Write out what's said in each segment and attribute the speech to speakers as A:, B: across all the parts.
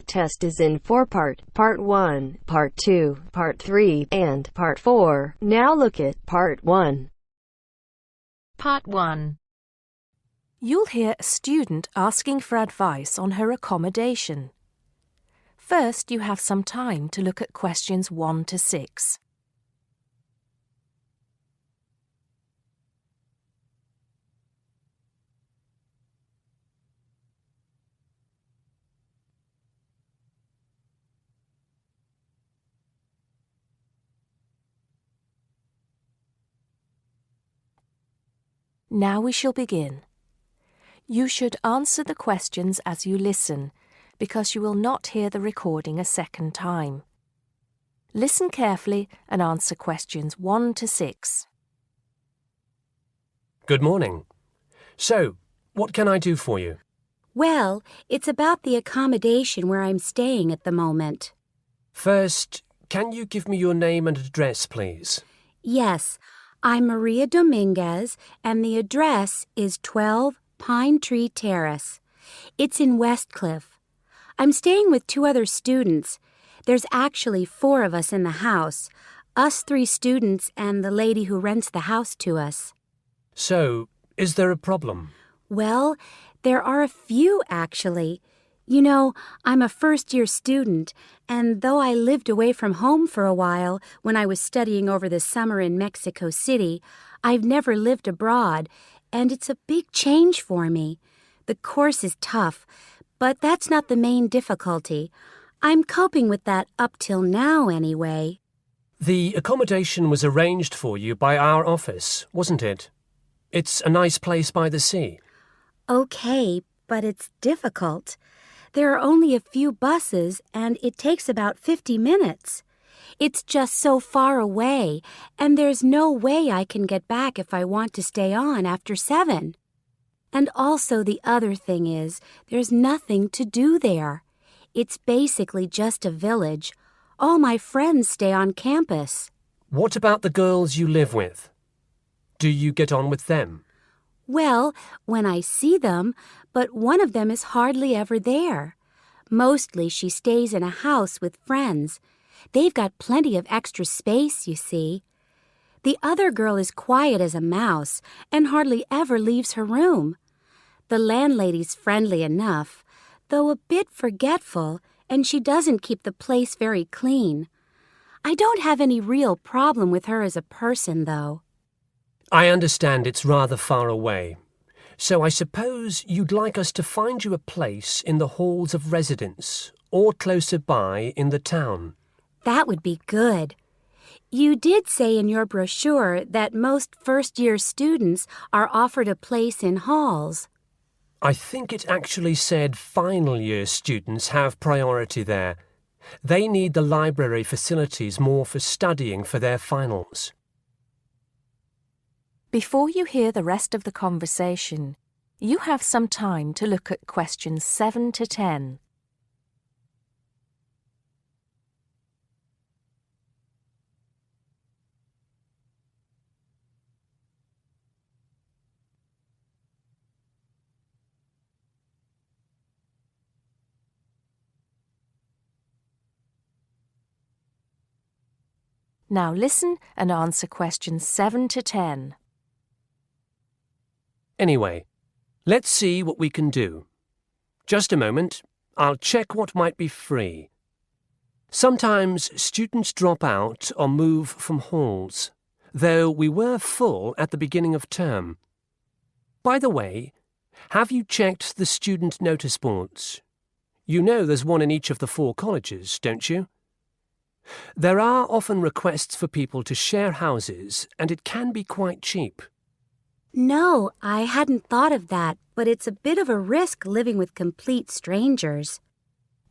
A: test is in 4 parts: Part 1, Part 2, Part 3, and Part 4. Now look at Part 1.
B: Part 1.
C: You'll hear a student asking for advice on her accommodation. First, you have some time to look at questions 1 to 6. Now we shall begin. You should answer the questions as you listen, because you will not hear the recording a second time. Listen carefully and answer questions 1 to 6.
D: Good morning. So, what can I do for you?
E: Well, it's about the accommodation where I'm staying at the moment.
D: First, can you give me your name and address, please?
E: Yes, I'm Maria Dominguez, and the address is 12 Pine Tree Terrace. It's in Westcliff. I'm staying with 2 other students. There's actually 4 of us in the house, us 3 students and the lady who rents the house to us.
D: So, is there a problem?
E: Well, there are a few, actually. You know, I'm a first-year student, and though I lived away from home for a while when I was studying over the summer in Mexico City, I've never lived abroad, and it's a big change for me. The course is tough, but that's not the main difficulty. I'm coping with that up till now, anyway.
D: The accommodation was arranged for you by our office, wasn't it? It's a nice place by the sea.
E: Okay, but it's difficult. There are only a few buses, and it takes about 50 minutes. It's just so far away, and there's no way I can get back if I want to stay on after 7. And also the other thing is, there's nothing to do there. It's basically just a village. All my friends stay on campus.
D: What about the girls you live with? Do you get on with them?
E: Well, when I see them, but one of them is hardly ever there. Mostly she stays in a house with friends. They've got plenty of extra space, you see. The other girl is quiet as a mouse and hardly ever leaves her room. The landlady's friendly enough, though a bit forgetful, and she doesn't keep the place very clean. I don't have any real problem with her as a person, though.
D: I understand it's rather far away. So I suppose you'd like us to find you a place in the halls of residence or closer by in the town.
E: That would be good. You did say in your brochure that most first-year students are offered a place in halls.
D: I think it actually said final-year students have priority there. They need the library facilities more for studying for their finals.
C: Before you hear the rest of the conversation, you have some time to look at questions 7 to 10. Now listen and answer questions 7 to 10.
D: Anyway, let's see what we can do. Just a moment, I'll check what might be free. Sometimes students drop out or move from halls, though we were full at the beginning of term. By the way, have you checked the student notice boards? You know there's one in each of the 4 colleges, don't you? There are often requests for people to share houses, and it can be quite cheap.
E: No, I hadn't thought of that, but it's a bit of a risk living with complete strangers.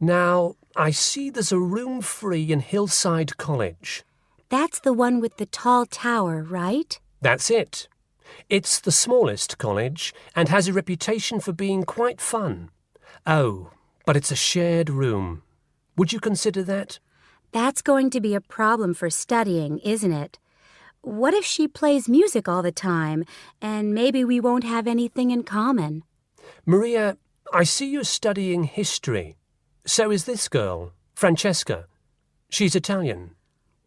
D: Now, I see there's a room free in Hillside College.
E: That's the one with the tall tower, right?
D: That's it. It's the smallest college and has a reputation for being quite fun. Oh, but it's a shared room. Would you consider that?
E: That's going to be a problem for studying, isn't it? What if she plays music all the time, and maybe we won't have anything in common?
D: Maria, I see you're studying history. So is this girl, Francesca. She's Italian.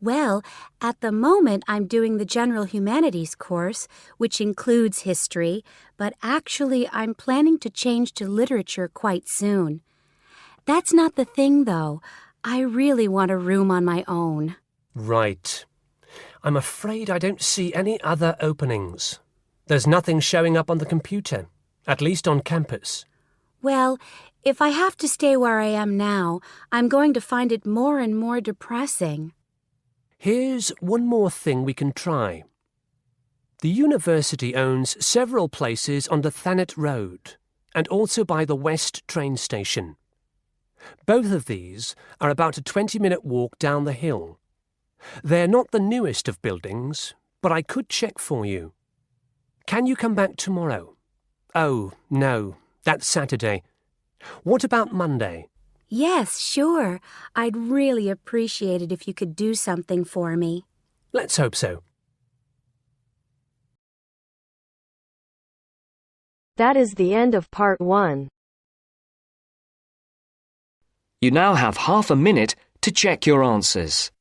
E: Well, at the moment I'm doing the General Humanities course, which includes history, but actually I'm planning to change to literature quite soon. That's not the thing, though. I really want a room on my own.
D: Right. I'm afraid I don't see any other openings. There's nothing showing up on the computer, at least on campus.
E: Well, if I have to stay where I am now, I'm going to find it more and more depressing.
D: Here's one more thing we can try. The university owns several places on the Thanet Road and also by the West train station. Both of these are about a 20-minute walk down the hill. They're not the newest of buildings, but I could check for you. Can you come back tomorrow? Oh, no, that's Saturday. What about Monday?
E: Yes, sure. I'd really appreciate it if you could do something for me.
D: Let's hope so.
A: That is the end of part 1.
F: You now have half a minute to check your answers.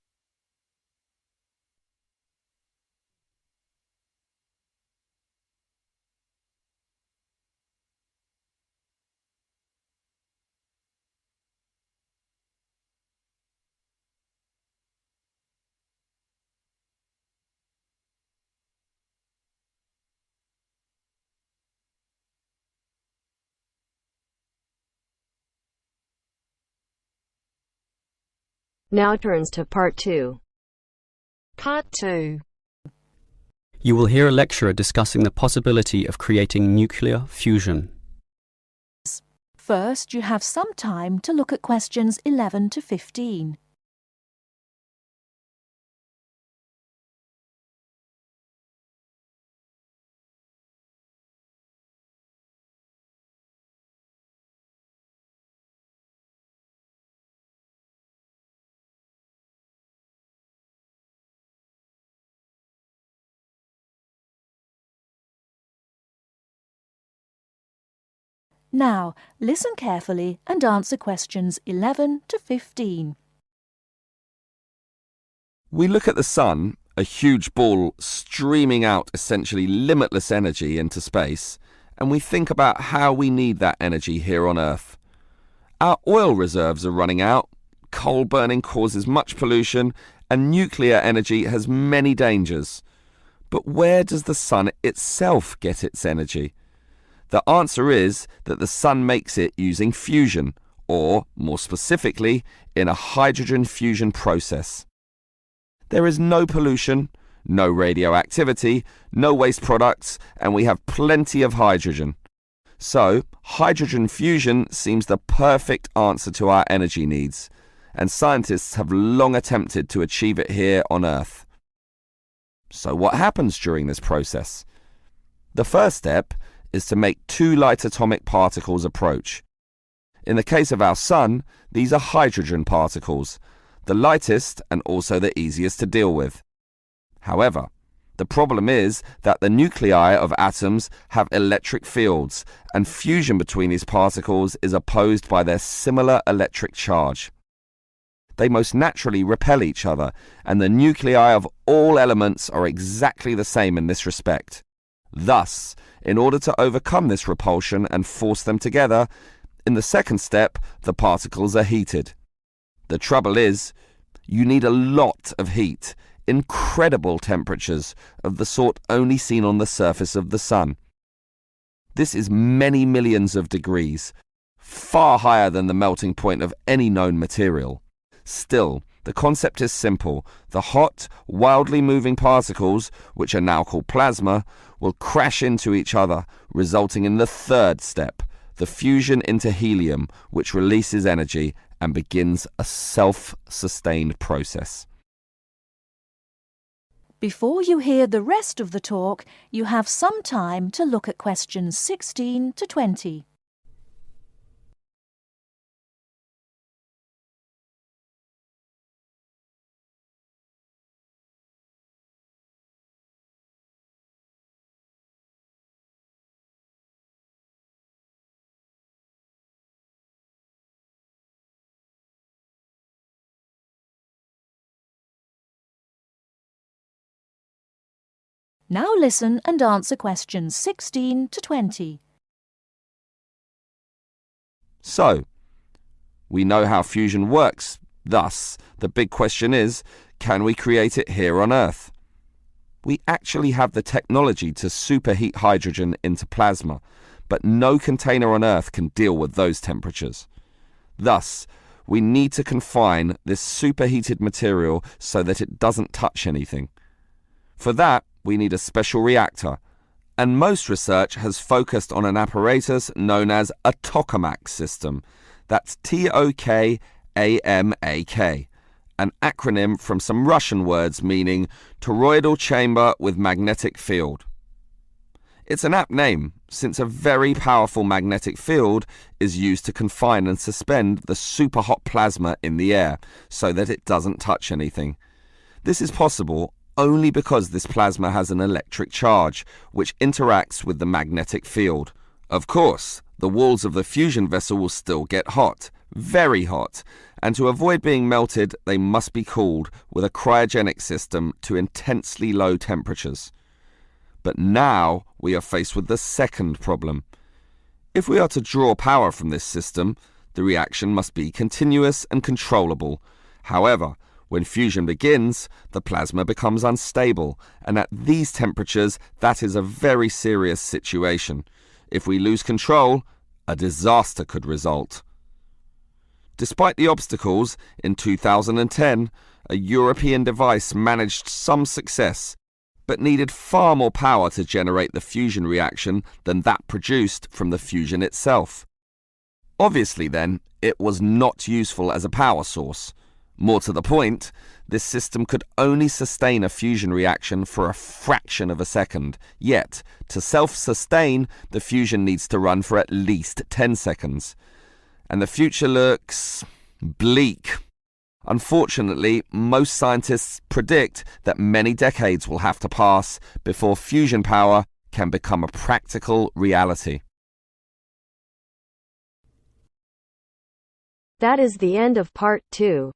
A: Now turns to part 2.
B: Part 2.
G: You will hear a lecturer discussing the possibility of creating nuclear fusion.
H: First, you have some time to look at questions 11 to 15. Now, listen carefully and answer questions 11 to 15.
I: We look at the sun, a huge ball streaming out essentially limitless energy into space, and we think about how we need that energy here on Earth. Our oil reserves are running out, coal burning causes much pollution, and nuclear energy has many dangers. But where does the sun itself get its energy? The answer is that the sun makes it using fusion, or, more specifically, in a hydrogen fusion process. There is no pollution, no radioactivity, no waste products, and we have plenty of hydrogen. So, hydrogen fusion seems the perfect answer to our energy needs, and scientists have long attempted to achieve it here on Earth. So what happens during this process? The first step is to make two light atomic particles approach. In the case of our sun, these are hydrogen particles, the lightest and also the easiest to deal with. However, the problem is that the nuclei of atoms have electric fields, and fusion between these particles is opposed by their similar electric charge. They most naturally repel each other, and the nuclei of all elements are exactly the same in this respect. Thus, in order to overcome this repulsion and force them together, in the second step, the particles are heated. The trouble is, you need a lot of heat, incredible temperatures of the sort only seen on the surface of the sun. This is many millions of degrees, far higher than the melting point of any known material. Still, the concept is simple. The hot, wildly moving particles, which are now called plasma, will crash into each other, resulting in the third step, the fusion into helium, which releases energy and begins a self-sustained process.
H: Before you hear the rest of the talk, you have some time to look at questions 16 to 20. Now listen and answer questions 16 to 20.
I: So, we know how fusion works. Thus, the big question is, can we create it here on Earth? We actually have the technology to superheat hydrogen into plasma, but no container on Earth can deal with those temperatures. Thus, we need to confine this superheated material so that it doesn't touch anything. For that, we need a special reactor, and most research has focused on an apparatus known as a tokamak system. That's Tokamak, an acronym from some Russian words meaning toroidal chamber with magnetic field. It's an apt name, since a very powerful magnetic field is used to confine and suspend the super hot plasma in the air so that it doesn't touch anything. This is possible only because this plasma has an electric charge, which interacts with the magnetic field. Of course, the walls of the fusion vessel will still get hot, very hot, and to avoid being melted, they must be cooled with a cryogenic system to intensely low temperatures. But now we are faced with the second problem. If we are to draw power from this system, the reaction must be continuous and controllable. However, when fusion begins, the plasma becomes unstable, and at these temperatures, that is a very serious situation. If we lose control, a disaster could result. Despite the obstacles, in 2010, a European device managed some success, but needed far more power to generate the fusion reaction than that produced from the fusion itself. Obviously then, it was not useful as a power source. More to the point, this system could only sustain a fusion reaction for a fraction of a second. Yet, to self-sustain, the fusion needs to run for at least 10 seconds. And the future looks bleak. Unfortunately, most scientists predict that many decades will have to pass before fusion power can become a practical reality.
A: That is the end of part 2.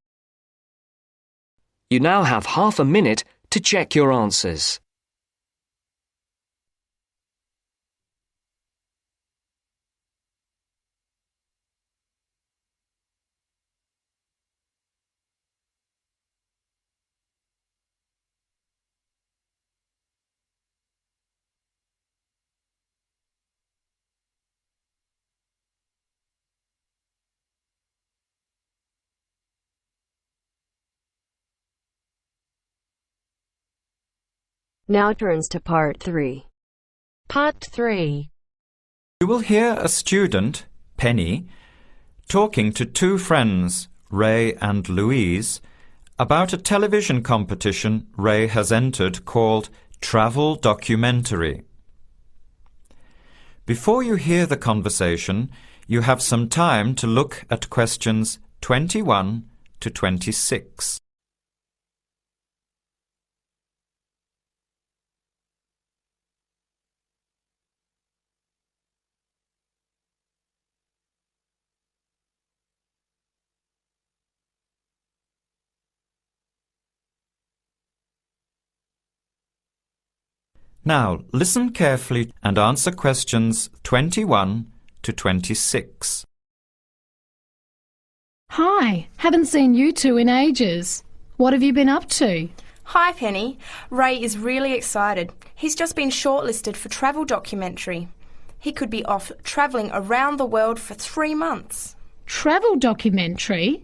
F: You now have half a minute to check your answers.
A: Now turns to part 3.
B: Part 3.
J: You will hear a student, Penny, talking to two friends, Ray and Louise, about a television competition Ray has entered called Travel Documentary. Before you hear the conversation, you have some time to look at questions 21 to 26. Now, listen carefully and answer questions 21 to 26.
K: Hi, haven't seen you two in ages. What have you been up to?
L: Hi, Penny. Ray is really excited. He's just been shortlisted for Travel Documentary. He could be off travelling around the world for 3 months.
K: Travel Documentary?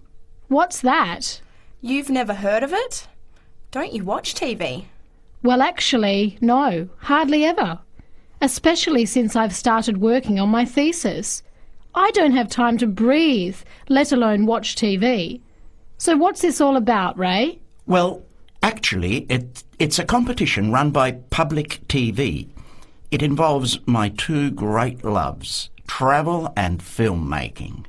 K: What's that?
L: You've never heard of it? Don't you watch TV?
K: Well, actually, no, hardly ever. Especially since I've started working on my thesis. I don't have time to breathe, let alone watch TV. So what's this all about, Ray?
M: Well, actually, it's a competition run by public TV. It involves my two great loves, travel and filmmaking.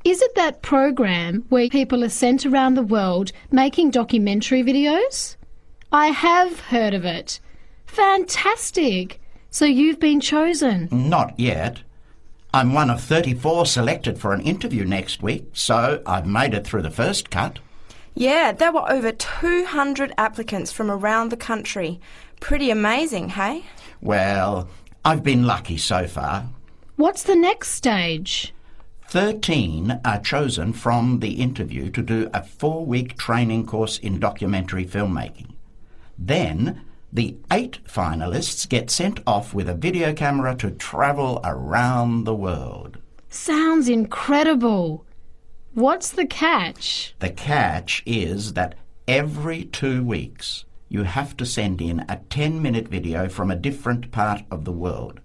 K: Is it that program where people are sent around the world making documentary videos? I have heard of it. Fantastic! So you've been chosen?
M: Not yet. I'm one of 34 selected for an interview next week, so I've made it through the first cut.
L: Yeah, there were over 200 applicants from around the country. Pretty amazing, hey?
M: Well, I've been lucky so far.
K: What's the next stage?
M: 13 are chosen from the interview to do a 4-week training course in documentary filmmaking. Then the 8 finalists get sent off with a video camera to travel around the world.
K: Sounds incredible. What's the catch?
M: The catch is that every 2 weeks you have to send in a 10-minute video from a different part of the world.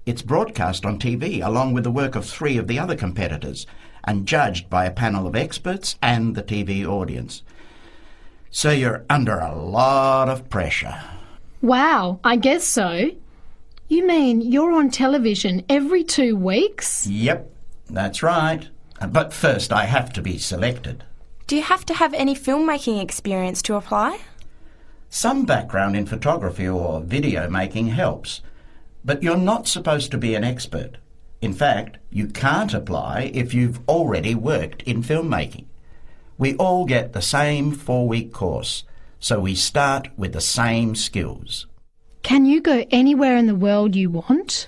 M: It's broadcast on TV along with the work of 3 of the other competitors and judged by a panel of experts and the TV audience. So you're under a lot of pressure.
K: Wow, I guess so. You mean you're on television every 2 weeks?
M: Yep, that's right. But first I have to be selected.
L: Do you have to have any filmmaking experience to apply?
M: Some background in photography or video making helps, but you're not supposed to be an expert. In fact, you can't apply if you've already worked in filmmaking. We all get the same 4-week course, so we start with the same skills.
K: Can you go anywhere in the world you want?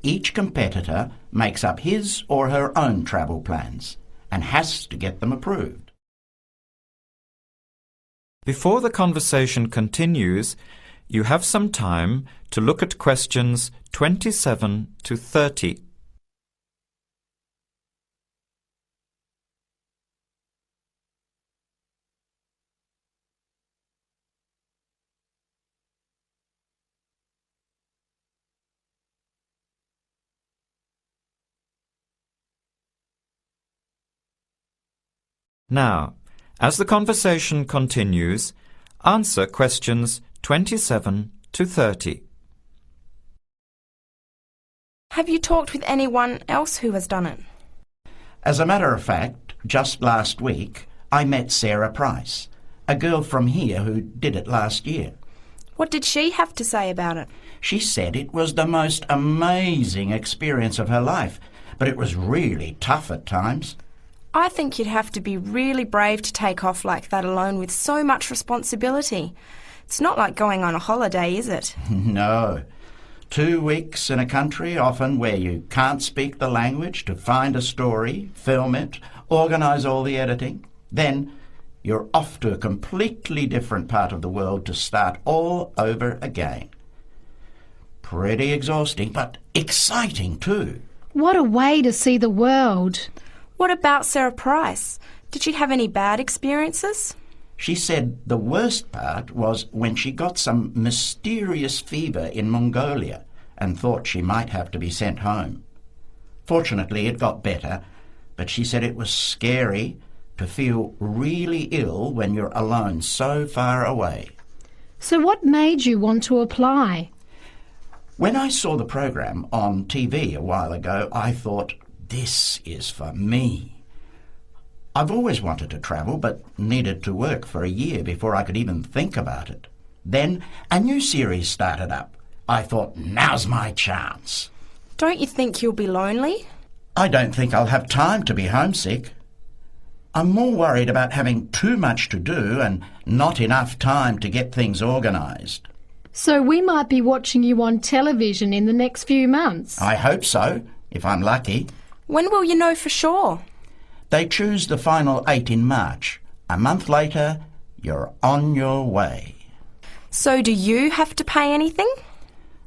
M: Each competitor makes up his or her own travel plans and has to get them approved.
J: Before the conversation continues, you have some time to look at questions 27 to 30. Now, as the conversation continues, answer questions 27 to 30.
L: Have you talked with anyone else who has done it?
M: As a matter of fact, just last week I met Sarah Price, a girl from here who did it last year.
L: What did she have to say about it?
M: She said it was the most amazing experience of her life, but it was really tough at times.
L: I think you'd have to be really brave to take off like that alone with so much responsibility. It's not like going on a holiday, is it?
M: No. 2 weeks in a country, often where you can't speak the language, to find a story, film it, organise all the editing. Then you're off to a completely different part of the world to start all over again. Pretty exhausting, but exciting too.
K: What a way to see the world.
L: What about Sarah Price? Did she have any bad experiences?
M: She said the worst part was when she got some mysterious fever in Mongolia and thought she might have to be sent home. Fortunately, it got better, but she said it was scary to feel really ill when you're alone so far away.
K: So what made you want to apply?
M: When I saw the program on TV a while ago, I thought, this is for me. I've always wanted to travel, but needed to work for a year before I could even think about it. Then a new series started up. I thought, now's my chance.
L: Don't you think you'll be lonely?
M: I don't think I'll have time to be homesick. I'm more worried about having too much to do and not enough time to get things organised.
K: So we might be watching you on television in the next few months.
M: I hope so, if I'm lucky.
L: When will you know for sure?
M: They choose the final 8 in March. A month later, you're on your way.
L: So do you have to pay anything?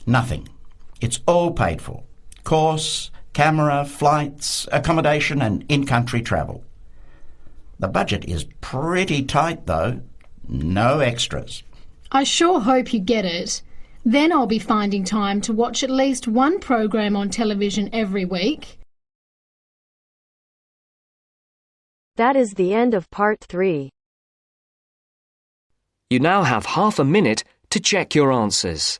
M: Nothing. It's all paid for. Course, camera, flights, accommodation and in-country travel. The budget is pretty tight though. No extras.
K: I sure hope you get it. Then I'll be finding time to watch at least one program on television every week.
A: That is the end of part 3.
F: You now have half a minute to check your answers.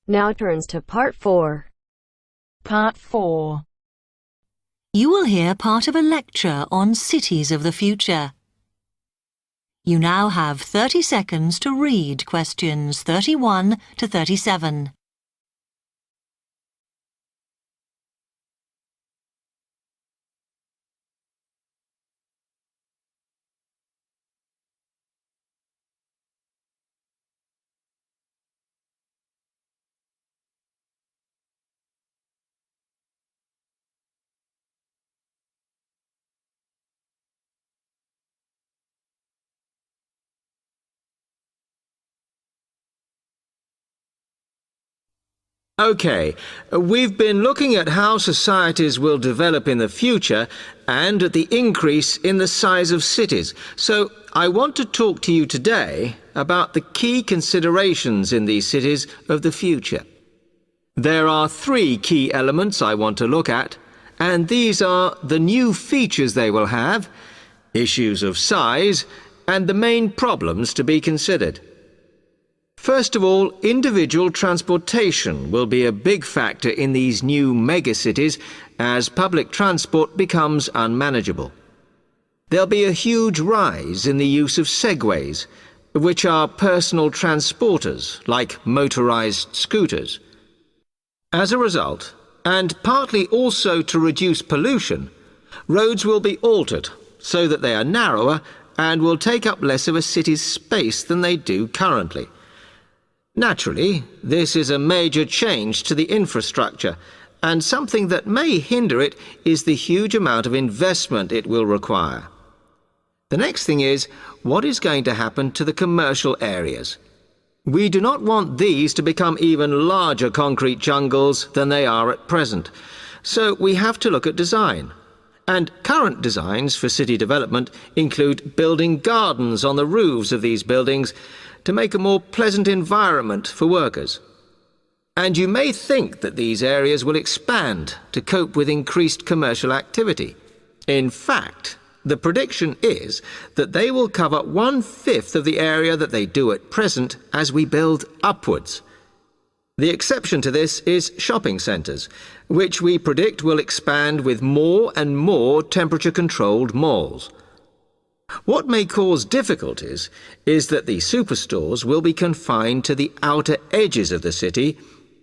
A: Now turns to Part 4.
B: Part 4.
N: You will hear part of a lecture on cities of the future. You now have 30 seconds to read questions 31 to 37.
O: OK, we've been looking at how societies will develop in the future and at the increase in the size of cities. So I want to talk to you today about the key considerations in these cities of the future. There are 3 key elements I want to look at, and these are the new features they will have, issues of size, and the main problems to be considered. First of all, individual transportation will be a big factor in these new megacities as public transport becomes unmanageable. There'll be a huge rise in the use of segways, which are personal transporters like motorized scooters. As a result, and partly also to reduce pollution, roads will be altered so that they are narrower and will take up less of a city's space than they do currently. Naturally, this is a major change to the infrastructure, and something that may hinder it is the huge amount of investment it will require. The next thing is, what is going to happen to the commercial areas? We do not want these to become even larger concrete jungles than they are at present, so we have to look at design. And current designs for city development include building gardens on the roofs of these buildings to make a more pleasant environment for workers. And you may think that these areas will expand to cope with increased commercial activity. In fact, the prediction is that they will cover 1/5 of the area that they do at present as we build upwards. The exception to this is shopping centres, which we predict will expand with more and more temperature-controlled malls. What may cause difficulties is that the superstores will be confined to the outer edges of the city,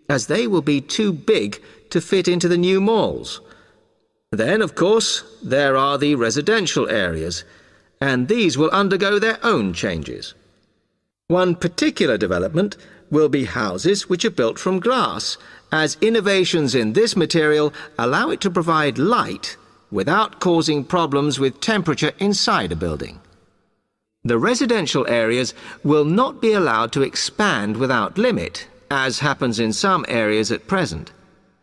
O: as they will be too big to fit into the new malls. Then, of course, there are the residential areas, and these will undergo their own changes. One particular development will be houses which are built from glass, as innovations in this material allow it to provide light without causing problems with temperature inside a building. The residential areas will not be allowed to expand without limit, as happens in some areas at present,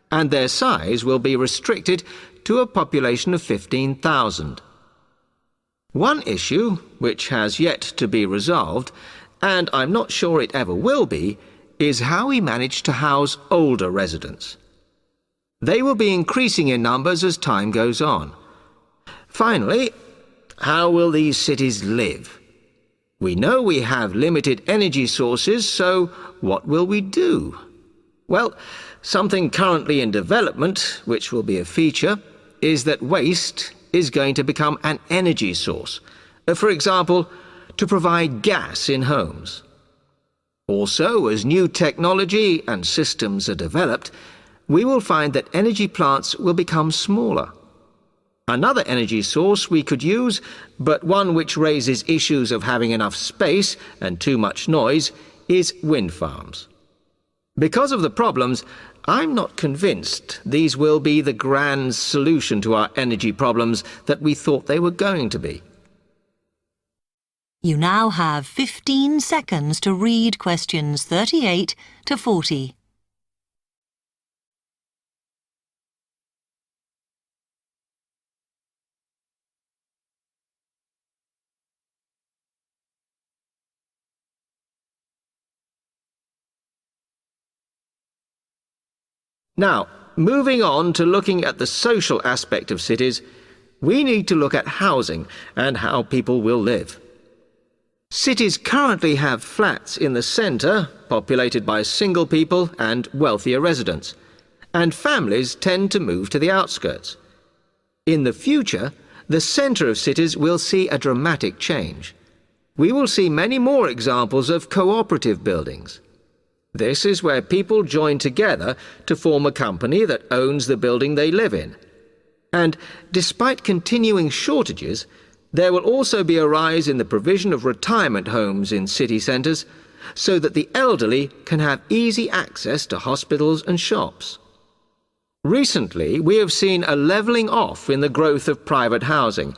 O: and their size will be restricted to a population of 15,000. One issue, which has yet to be resolved, and I'm not sure it ever will be, is how we manage to house older residents. They will be increasing in numbers as time goes on. Finally, how will these cities live? We know we have limited energy sources, so what will we do? Well, something currently in development, which will be a feature, is that waste is going to become an energy source. For example, to provide gas in homes. Also, as new technology and systems are developed, we will find that energy plants will become smaller. Another energy source we could use, but one which raises issues of having enough space and too much noise, is wind farms. Because of the problems, I'm not convinced these will be the grand solution to our energy problems that we thought they were going to be.
N: You now have 15 seconds to read questions 38 to 40.
O: Now, moving on to looking at the social aspect of cities, we need to look at housing and how people will live. Cities currently have flats in the centre, populated by single people and wealthier residents, and families tend to move to the outskirts. In the future, the centre of cities will see a dramatic change. We will see many more examples of cooperative buildings. This is where people join together to form a company that owns the building they live in. And despite continuing shortages, there will also be a rise in the provision of retirement homes in city centres so that the elderly can have easy access to hospitals and shops. Recently, we have seen a levelling off in the growth of private housing,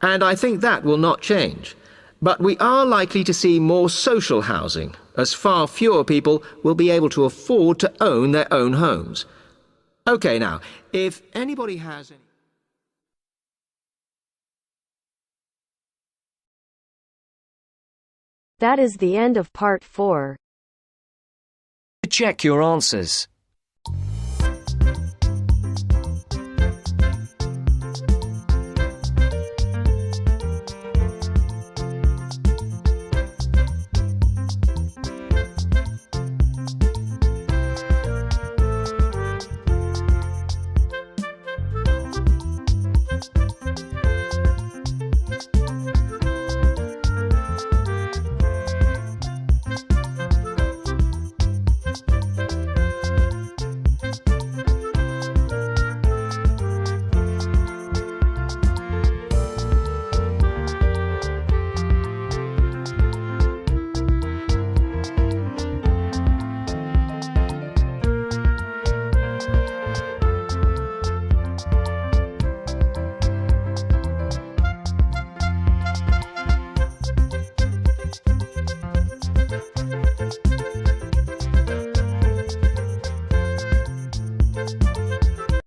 O: and I think that will not change. But we are likely to see more social housing, as far fewer people will be able to afford to own their own homes. OK, now, if anybody has any...
A: That is the end of part 4.
F: To check your answers,